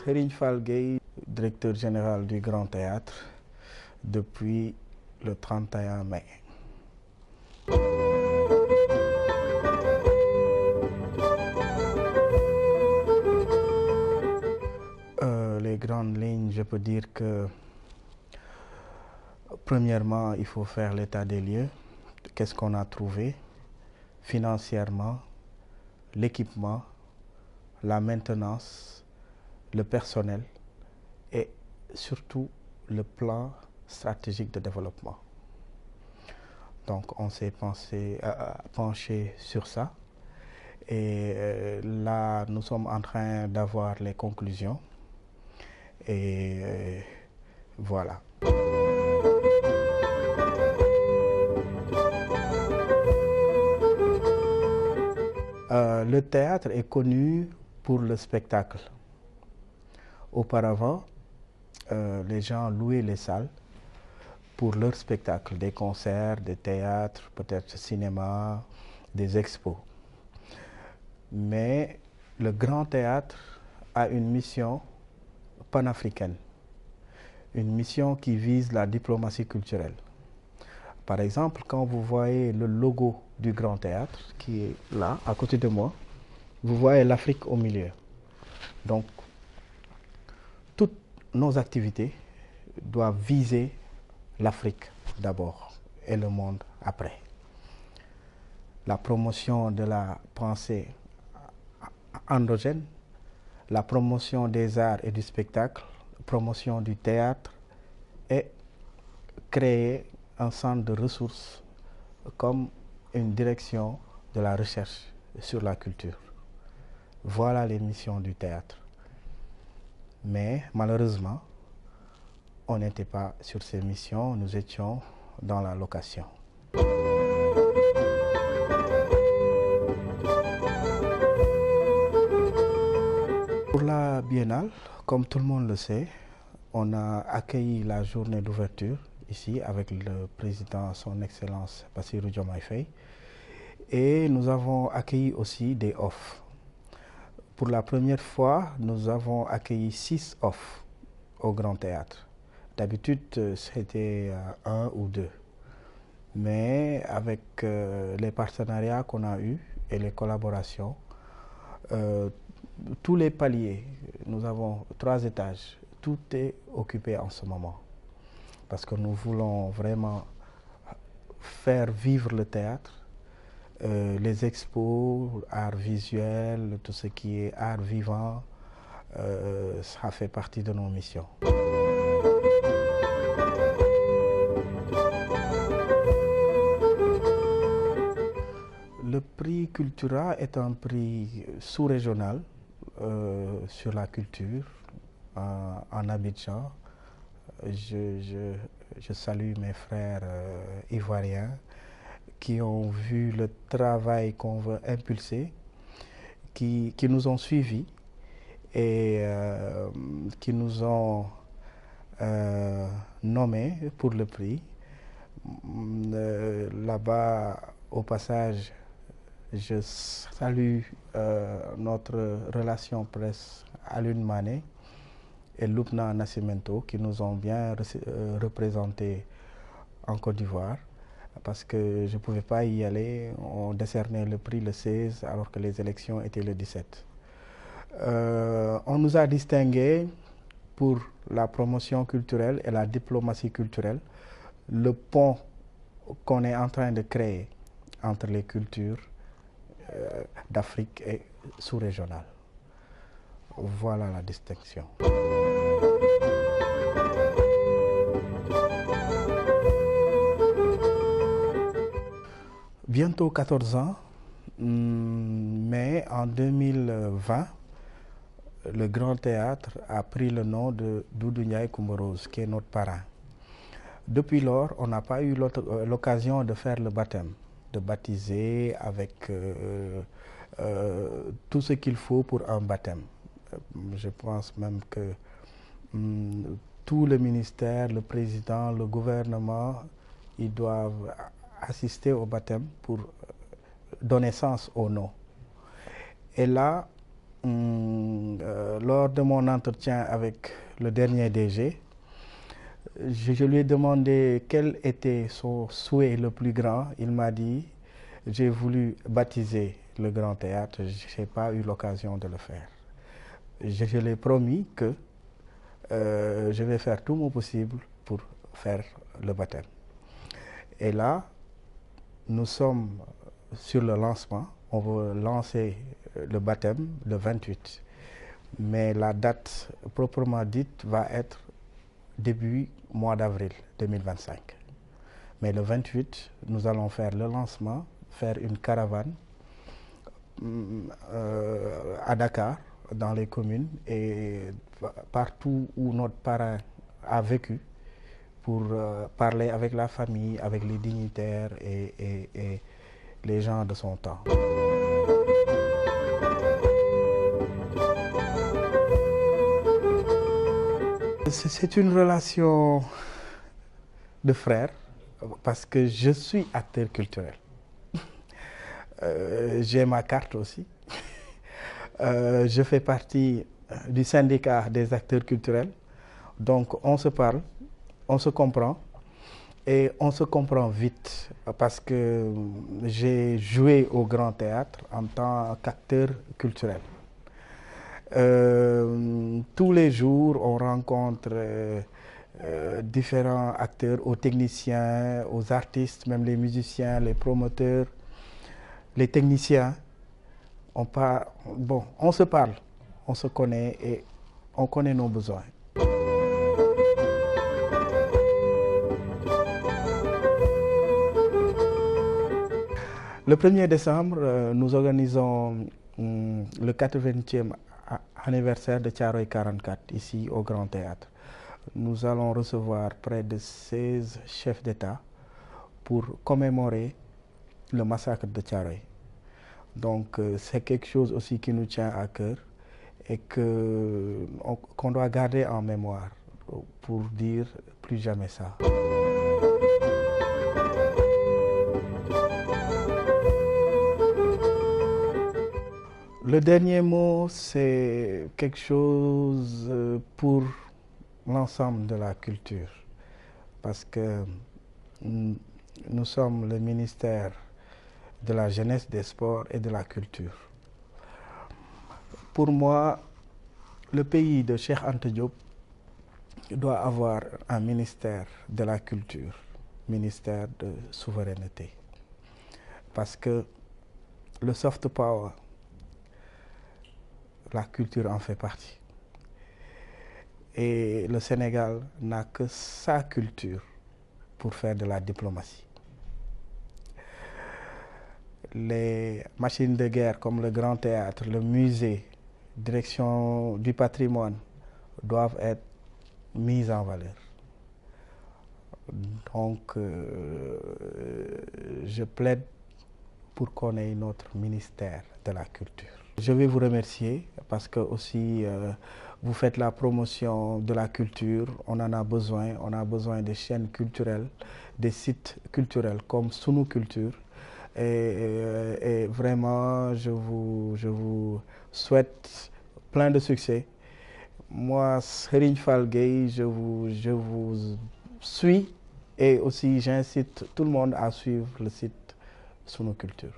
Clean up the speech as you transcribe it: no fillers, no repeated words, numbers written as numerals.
Serigne Fall Gueye, directeur général du Grand Théâtre depuis le 31 mai. Les grandes lignes, je peux dire que premièrement, il faut faire l'état des lieux. Qu'est-ce qu'on a trouvé financièrement, l'équipement, la maintenance, le personnel et surtout le plan stratégique de développement. Donc on s'est penché sur ça et là nous sommes en train d'avoir les conclusions et voilà. Le théâtre est connu pour le spectacle. Auparavant, les gens louaient les salles pour leurs spectacles, des concerts, des théâtres, peut-être cinéma, des expos. Mais le Grand Théâtre a une mission panafricaine, une mission qui vise la diplomatie culturelle. Par exemple, quand vous voyez le logo du Grand Théâtre, qui est là, à côté de moi, vous voyez l'Afrique au milieu. Donc, toutes nos activités doivent viser l'Afrique d'abord et le monde après. La promotion de la pensée endogène, la promotion des arts et du spectacle, la promotion du théâtre et créer un centre de ressources comme une direction de la recherche sur la culture. Voilà les missions du théâtre. Mais malheureusement, on n'était pas sur ces missions, nous étions dans la location. Pour la biennale, comme tout le monde le sait, on a accueilli la journée d'ouverture ici avec le président, son Excellence Bassirou Diomaye Faye, et nous avons accueilli aussi des offres. Pour la première fois, nous avons accueilli 6 offres au Grand Théâtre. D'habitude, c'était 1 ou 2. Mais avec les partenariats qu'on a eus et les collaborations, tous les paliers, nous avons 3 étages, tout est occupé en ce moment. Parce que nous voulons vraiment faire vivre le théâtre, les expos, art visuel, tout ce qui est art vivant, ça fait partie de nos missions. Le prix Cultura est un prix sous-régional sur la culture en Abidjan. Je salue mes frères ivoiriens qui ont vu le travail qu'on veut impulser, qui nous ont suivis et qui nous ont nommés pour le prix. Là-bas, au passage, je salue notre relation presse Alioune Mané et Loubna Nascimento qui nous ont bien représentés en Côte d'Ivoire parce que je ne pouvais pas y aller. On décernait le prix le 16 alors que les élections étaient le 17. On nous a distingués pour la promotion culturelle et la diplomatie culturelle, le pont qu'on est en train de créer entre les cultures d'Afrique et sous-régionale. Voilà la distinction. Bientôt 14 ans, mais en 2020, le Grand Théâtre a pris le nom de Doudou Ndiaye Coumba Rose, qui est notre parrain. Depuis lors, on n'a pas eu l'occasion de faire le baptême, de baptiser avec tout ce qu'il faut pour un baptême. Je pense même que tout le ministère, le président, le gouvernement, ils doivent assister au baptême pour donner sens au nom. Et là, lors de mon entretien avec le dernier DG, je lui ai demandé quel était son souhait le plus grand. Il m'a dit, j'ai voulu baptiser le Grand Théâtre, je n'ai pas eu l'occasion de le faire. Je lui ai promis que je vais faire tout mon possible pour faire le baptême. Et là, nous sommes sur le lancement. On veut lancer le baptême le 28. Mais la date proprement dite va être début mois d'avril 2025. Mais le 28, nous allons faire le lancement, faire une caravane à Dakar, dans les communes et partout où notre parrain a vécu pour parler avec la famille, avec les dignitaires et les gens de son temps. C'est une relation de frère parce que je suis acteur culturel. J'ai ma carte aussi. Je fais partie du syndicat des acteurs culturels. Donc on se parle, on se comprend et on se comprend vite parce que j'ai joué au Grand Théâtre en tant qu'acteur culturel. Tous les jours, on rencontre différents acteurs, aux techniciens, aux artistes, même les musiciens, les promoteurs, les techniciens. On se parle, on se connaît et on connaît nos besoins. Le 1er décembre, nous organisons le 80e anniversaire de Thiaroye 44 ici au Grand Théâtre. Nous allons recevoir près de 16 chefs d'État pour commémorer le massacre de Thiaroye. Donc c'est quelque chose aussi qui nous tient à cœur et qu'on doit garder en mémoire pour dire plus jamais ça. Le dernier mot, c'est quelque chose pour l'ensemble de la culture, parce que nous sommes le ministère de la Jeunesse, des Sports et de la Culture. Pour moi, le pays de Cheikh Anta Diop doit avoir un ministère de la Culture, ministère de souveraineté, parce que le soft power, la culture en fait partie. Et le Sénégal n'a que sa culture pour faire de la diplomatie. Les machines de guerre comme le Grand Théâtre, le musée, direction du patrimoine doivent être mises en valeur. Donc, je plaide pour qu'on ait notre ministère de la culture. Je vais vous remercier parce que aussi vous faites la promotion de la culture. On en a besoin des chaînes culturelles, des sites culturels comme Sunu Culture. Et vraiment, je vous souhaite plein de succès. Moi, Serigne Fall Gueye, je vous suis et aussi j'incite tout le monde à suivre le site Sunu Culture.